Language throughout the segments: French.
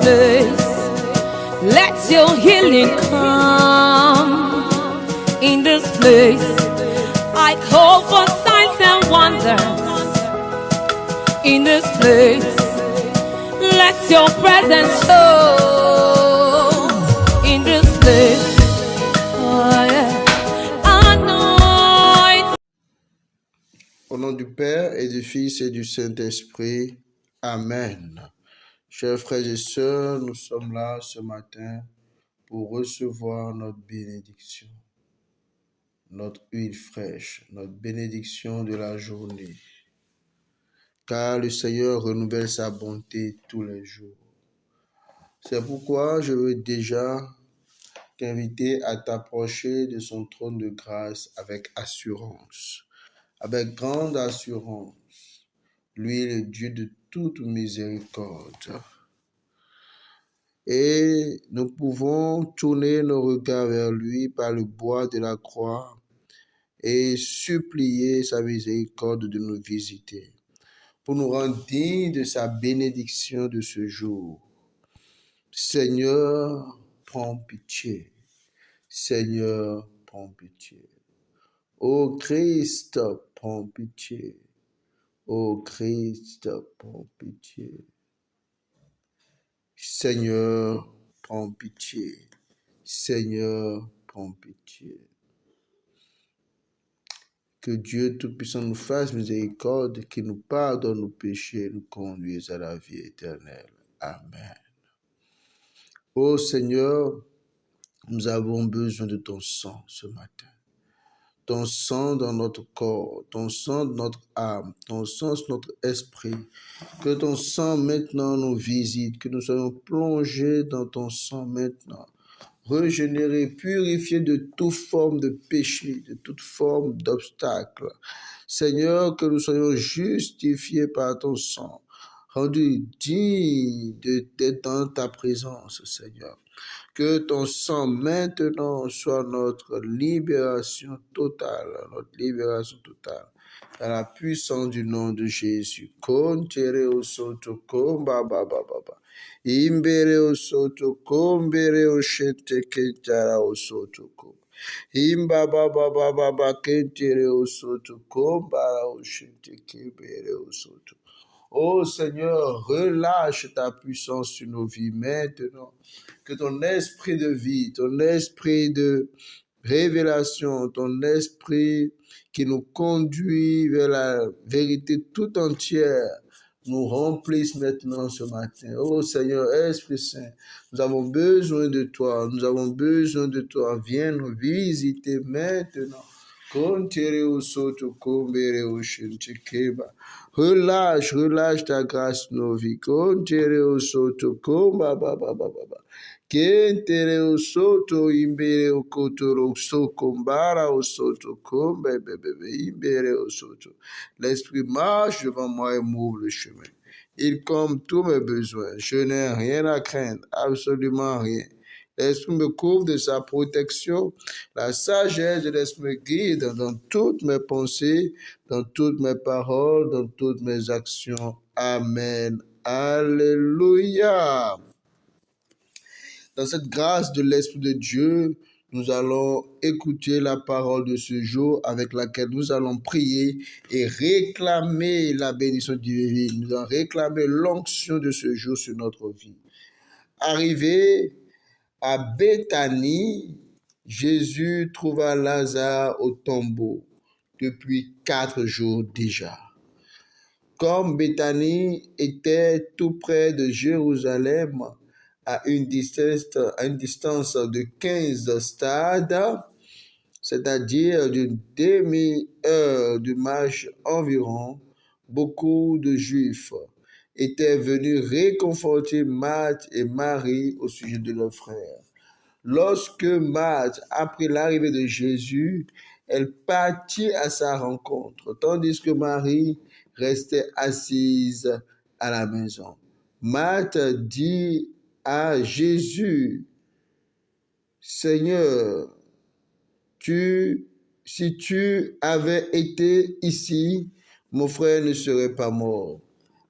place. Let your healing come in this place. I call for signs and wonders in this place. Let your presence show in this place. Oh, yeah. Anoint. Au nom du Père et du Fils et du Saint-Esprit. Amen. Chers frères et sœurs, nous sommes là ce matin pour recevoir notre bénédiction, notre huile fraîche, notre bénédiction de la journée. Car le Seigneur renouvelle sa bonté tous les jours. C'est pourquoi je veux déjà t'inviter à t'approcher de son trône de grâce avec assurance, avec grande assurance. Lui est le Dieu de toute miséricorde. Et nous pouvons tourner nos regards vers lui par le bois de la croix et supplier sa miséricorde de nous visiter, pour nous rendre dignes de sa bénédiction de ce jour. Seigneur, prends pitié. Seigneur, prends pitié. Ô Christ, prends pitié. Ô Christ, prends pitié. Seigneur, prends pitié. Seigneur, prends pitié. Que Dieu Tout-Puissant nous fasse miséricorde, qu'il nous pardonne nos péchés et nous conduise à la vie éternelle. Amen. Ô Seigneur, nous avons besoin de ton sang ce matin. Ton sang dans notre corps, ton sang dans notre âme, ton sang dans notre esprit. Que ton sang maintenant nous visite, que nous soyons plongés dans ton sang maintenant. Régénérés, purifiés de toute forme de péché, de toute forme d'obstacle. Seigneur, que nous soyons justifiés par ton sang, rendus dignes d'être dans ta présence, Seigneur. Que ton sang maintenant soit notre libération totale, Dans la puissance du nom de Jésus. Kontere o soto komba ba ba ba ba. Imbere o soto kombere o shete kentara o soto kom. Imba ba ba ba ba ba kentere o soto kombara o shete kembere o soto. Ô Seigneur, relâche ta puissance sur nos vies maintenant. Que ton esprit de vie, ton esprit de révélation, ton esprit qui nous conduit vers la vérité tout entière, nous remplisse maintenant ce matin. Ô Seigneur, Esprit Saint, nous avons besoin de toi, Viens nous visiter maintenant. Relâche ta grâce nos vies. Kentere o soto imbere o kotoro sokombara o soto kombe bebe imbere o soto. L'esprit marche devant moi et m'ouvre le chemin. Il comble tous mes besoins. Je n'ai rien à craindre, absolument rien. L'Esprit me couvre de sa protection. La sagesse de l'Esprit me guide dans toutes mes pensées, dans toutes mes paroles, dans toutes mes actions. Amen. Alléluia. Dans cette grâce de l'Esprit de Dieu, nous allons écouter la parole de ce jour avec laquelle nous allons prier et réclamer la bénédiction divine. Nous allons réclamer l'onction de ce jour sur notre vie. Arrivé à Béthanie, Jésus trouva Lazare au tombeau depuis 4 jours déjà. Comme Béthanie était tout près de Jérusalem, à une distance de 15 stades, c'est-à-dire d'une demi-heure de marche environ, beaucoup de Juifs étaient venus réconforter Marthe et Marie au sujet de leur frère. Lorsque Marthe apprit l'arrivée de Jésus, elle partit à sa rencontre, tandis que Marie restait assise à la maison. Marthe dit à Jésus, « Seigneur, si tu avais été ici, mon frère ne serait pas mort.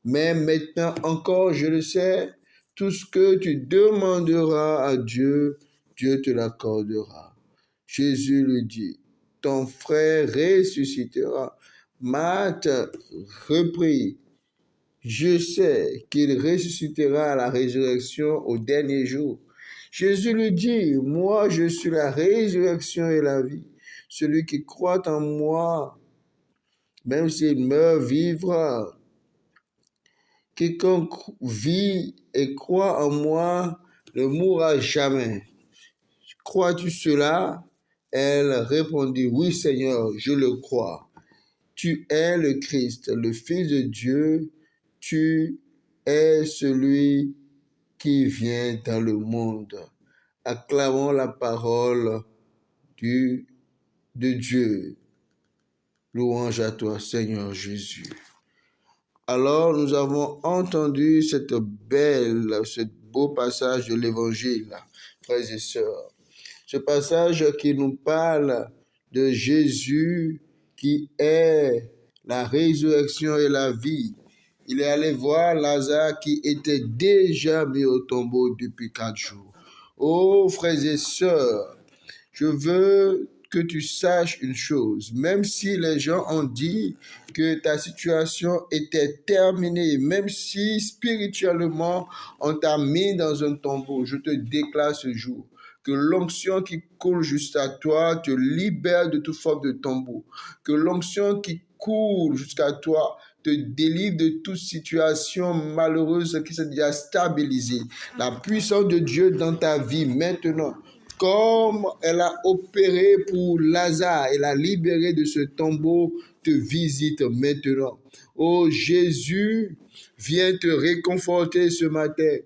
Mais maintenant encore, je le sais, Tout ce que tu demanderas à Dieu, Dieu te l'accordera. Jésus lui dit, ton frère ressuscitera. Marthe reprit, je sais qu'il ressuscitera à la résurrection au dernier jour. Jésus lui dit, moi je suis la résurrection et la vie. Celui qui croit en moi, même s'il meurt, vivra. Quiconque vit et croit en moi ne mourra jamais. Crois-tu cela? Elle répondit, oui Seigneur, je le crois. Tu es le Christ, le Fils de Dieu, tu es celui qui vient dans le monde. Acclamons la parole de Dieu. Louange à toi, Seigneur Jésus. Alors, nous avons entendu ce beau passage de l'Évangile, frères et sœurs. Ce passage qui nous parle de Jésus qui est la résurrection et la vie. Il est allé voir Lazare qui était déjà mis au tombeau depuis 4 jours. Oh, frères et sœurs, je veux que tu saches une chose, même si les gens ont dit que ta situation était terminée, même si spirituellement on t'a mis dans un tombeau, je te déclare ce jour que l'onction qui coule juste à toi te libère de toute forme de tombeau, que l'onction qui coule jusqu'à toi te délivre de toute situation malheureuse qui s'est déjà stabilisée. La puissance de Dieu dans ta vie maintenant, comme elle a opéré pour Lazare, elle a libéré de ce tombeau, te visite maintenant. Oh Jésus, viens te réconforter ce matin.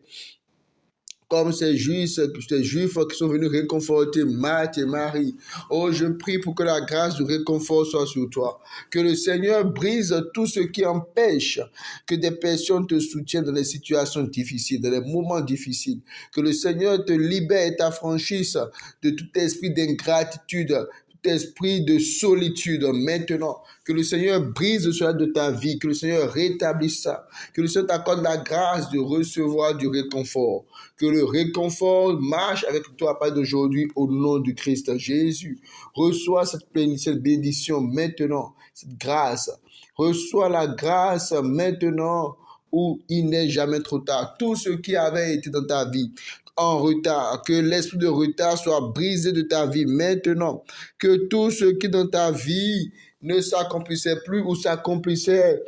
Comme ces Juifs qui sont venus réconforter Marthe et Marie. Oh, je prie pour que la grâce du réconfort soit sur toi. Que le Seigneur brise tout ce qui empêche que des personnes te soutiennent dans les situations difficiles, dans les moments difficiles. Que le Seigneur te libère et t'affranchisse de tout esprit d'ingratitude, esprit de solitude maintenant, que le Seigneur brise cela de ta vie, que le Seigneur rétablisse ça, que le Seigneur t'accorde la grâce de recevoir du réconfort, que le réconfort marche avec toi à partir d'aujourd'hui au nom du Christ Jésus. Reçois cette bénédiction maintenant, cette grâce. Reçois la grâce maintenant où il n'est jamais trop tard. Tout ce qui avait été dans ta vie en retard, que l'esprit de retard soit brisé de ta vie maintenant, que tout ce qui dans ta vie ne s'accomplissait plus ou s'accomplissait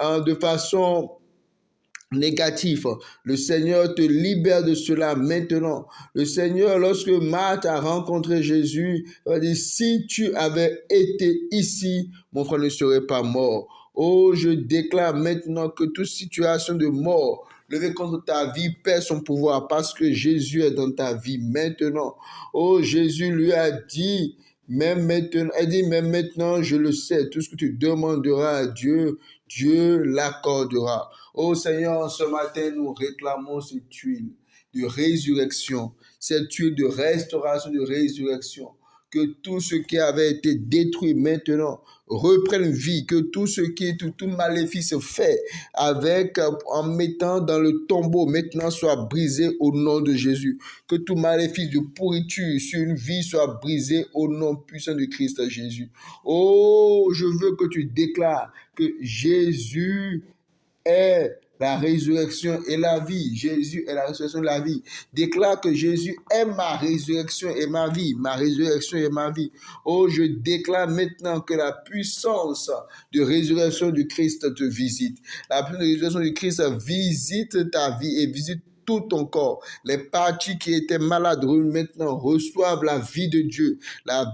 de façon négative, le Seigneur te libère de cela maintenant. Le Seigneur, lorsque Marthe a rencontré Jésus, il a dit, si tu avais été ici, mon frère ne serait pas mort. Oh, je déclare maintenant que toute situation de mort levée contre ta vie perd son pouvoir parce que Jésus est dans ta vie maintenant. Oh, Jésus lui a dit, même maintenant, je le sais, tout ce que tu demanderas à Dieu, Dieu l'accordera. Oh Seigneur, ce matin, nous réclamons cette huile de résurrection, cette huile de restauration, de résurrection. Que tout ce qui avait été détruit maintenant reprenne vie, que tout ce qui est tout maléfice fait en mettant dans le tombeau maintenant soit brisé au nom de Jésus. Que tout maléfice de pourriture sur une vie soit brisé au nom puissant de Christ Jésus. Oh, je veux que tu déclares que Jésus est la résurrection et la vie. Jésus est la résurrection et la vie. Déclare que Jésus est ma résurrection et ma vie. Ma résurrection et ma vie. Oh, je déclare maintenant que la puissance de résurrection du Christ te visite. La puissance de résurrection du Christ visite ta vie et visite tout ton corps. Les parties qui étaient malades maintenant reçoivent la vie de Dieu, la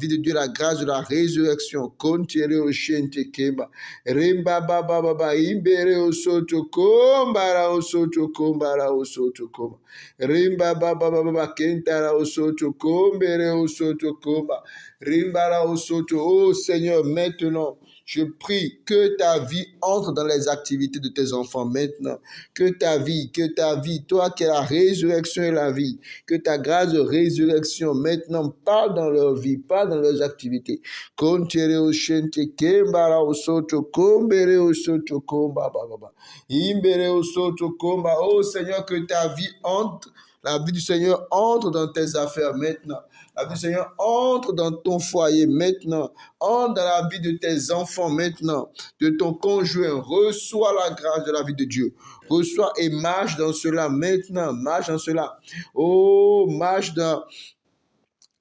grâce de la résurrection. Kontiere o shente kemba, rimba baba baba imbere o soto kombara o soto kombara o soto komba, rimba baba baba kentara o soto kombere o soto komba, Rimbala Osoto. Oh Seigneur, maintenant, je prie que ta vie entre dans les activités de tes enfants maintenant. Que ta vie, toi qui es la résurrection et la vie, que ta grâce de résurrection maintenant parle dans leur vie, parle dans leurs activités. Kontere Oshente Kembara Osoto Kombere Osoto Komba Baba. Imbere Osoto Komba. Oh Seigneur, que ta vie entre. La vie du Seigneur entre dans tes affaires maintenant. La vie du Seigneur entre dans ton foyer maintenant. Entre dans la vie de tes enfants maintenant. De ton conjoint. Reçois la grâce de la vie de Dieu. Reçois et marche dans cela maintenant. Marche dans cela. Oh, marche dans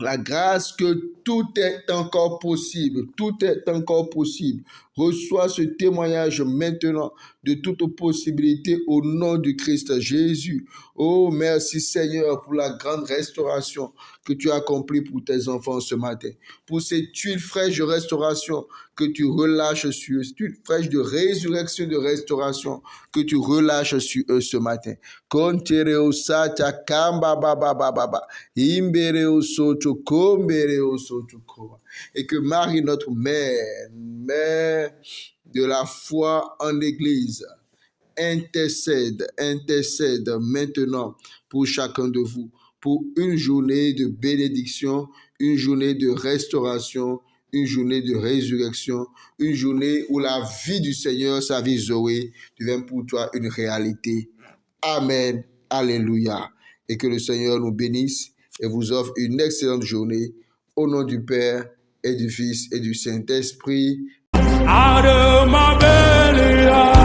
la grâce que tout est encore possible. Tout est encore possible. Reçois ce témoignage maintenant de toute possibilité au nom du Christ Jésus. Oh, merci Seigneur pour la grande restauration que tu as accomplie pour tes enfants ce matin. Pour cette huile fraîche de restauration que tu relâches sur eux. Cette huile fraîche de résurrection, de restauration que tu relâches sur eux ce matin. Kontereo sata kamba baba baba. Imbereo soto kombereo soto koba. Et que Marie, notre mère de la foi en l'Église, intercède maintenant pour chacun de vous, pour une journée de bénédiction, une journée de restauration, une journée de résurrection, une journée où la vie du Seigneur, sa vie Zoé, devient pour toi une réalité. Amen. Alléluia. Et que le Seigneur nous bénisse et vous offre une excellente journée. Au nom du Père et du Fils et du Saint-Esprit. Out of my belly,